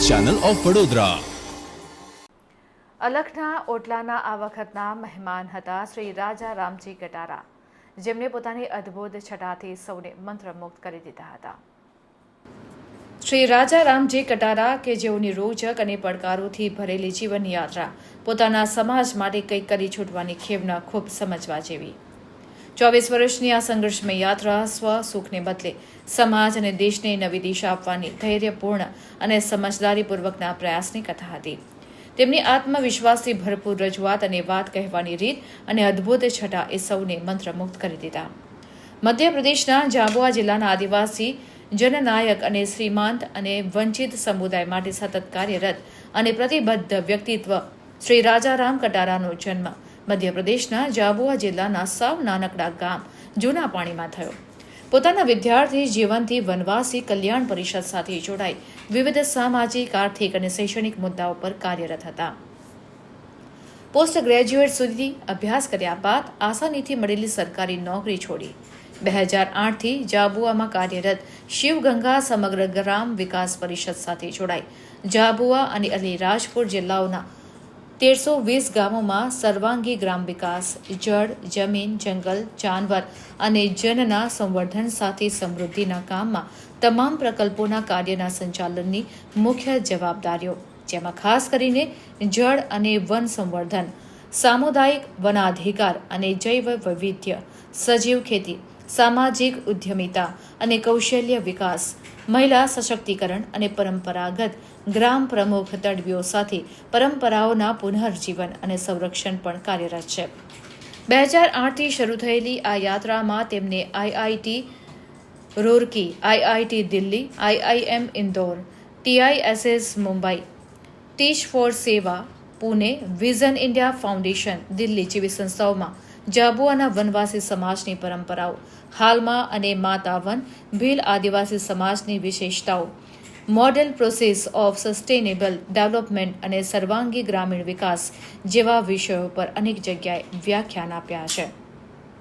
Channel of Vadodara. અલખના ઓટલાના આ વખતના મહેમાન હતા શ્રી રાજા રામજી કટારા, જેમણે પોતાની અદ્ભુત છટાથી સૌને મંત્રમુગ્ધ કરી દીધા હતા. શ્રી રાજા રામજી કટારા કે જેઓની રોચક અને પડકારોથી ભરેલી જીવન યાત્રા પોતાના સમાજ માટે કંઈક કરી છૂટવાની ખેવના ખૂબ સમજવા જેવી. 24 વર્ષની આ સંઘર્ષમય યાત્રા સ્વ સુખને બદલે સમાજ અને દેશને નવી દિશા આપવાની ધૈર્યપૂર્ણ અને સમજદારીપૂર્વકના પ્રયાસની કથા હતી. તેમની આત્મવિશ્વાસથી ભરપૂર રજૂઆત અને વાત કહેવાની રીત અને અદ્ભુત છટા એ સૌને મંત્રમુગ્ધ કરી દીધા. મધ્યપ્રદેશના જાબુઆ જિલ્લાના આદિવાસી જનનાયક અને શ્રીમાંત અને વંચિત સમુદાય માટે સતત કાર્યરત અને પ્રતિબદ્ધ વ્યક્તિત્વ શ્રી રાજારામ કટારાનો જન્મ મધ્યપ્રદેશના જાબુઆ જિલ્લાના સાવ નાનકડા ગામ જૂના પાણીમાં થયો. પોતાના વિદ્યાર્થી જીવનથી વનવાસી કલ્યાણ પરિષદ સાથે જોડાઈ વિવિધ સામાજિક, આર્થિક અને શૈક્ષણિક મુદ્દાઓ પર કાર્યરત હતા. પોસ્ટ ગ્રેજ્યુએટ સુધી અભ્યાસ કર્યા બાદ આસાનીથી મળેલી સરકારી નોકરી છોડી 2008થી જાબુઆમાં કાર્યરત શિવગંગા સમગ્ર ગ્રામ વિકાસ પરિષદ સાથે જોડાઈ જાબુઆ અને અલીરાજપુર જિલ્લાઓના 1320 ગામોમાં સર્વાંગી ગ્રામ વિકાસ, જળ, જમીન, જંગલ, જાનવર અને જનના સંવર્ધન સાથે સમૃદ્ધિના કામમાં તમામ પ્રકલ્પોના કાર્યના સંચાલનની મુખ્ય જવાબદારીઓ, જેમાં ખાસ કરીને જળ અને વન સંવર્ધન, સામુદાયિક વનાધિકાર અને જૈવ વૈવિધ્ય, સજીવ ખેતી, સામાજિક ઉદ્યમિતા અને કૌશલ્ય વિકાસ, મહિલા સશક્તિકરણ અને પરંપરાગત ગ્રામ પ્રમુખ તડવીઓ સાથે પરંપરાઓના પુનર્જીવન અને સંરક્ષણ પણ કાર્યરત છે. 2008થી શરૂ થયેલી આ યાત્રામાં તેમને IIT Roorkee, IIT Delhi, IIM Indore, TISS Mumbai, teach for Seva Pune, vision India foundation Delhi જેવી સંસ્થાઓમાં જાબુઆના વનવાસી સમાજની પરંપરાઓ, હાલમાં અને માતાવન ભીલ આદિવાસી સમાજની વિશેષતાઓ, model process of sustainable development અને સર્વાંગી ગ્રામીણ વિકાસ જેવા વિષયો પર અનેક જગ્યાએ વ્યાખ્યાન આપ્યા છે.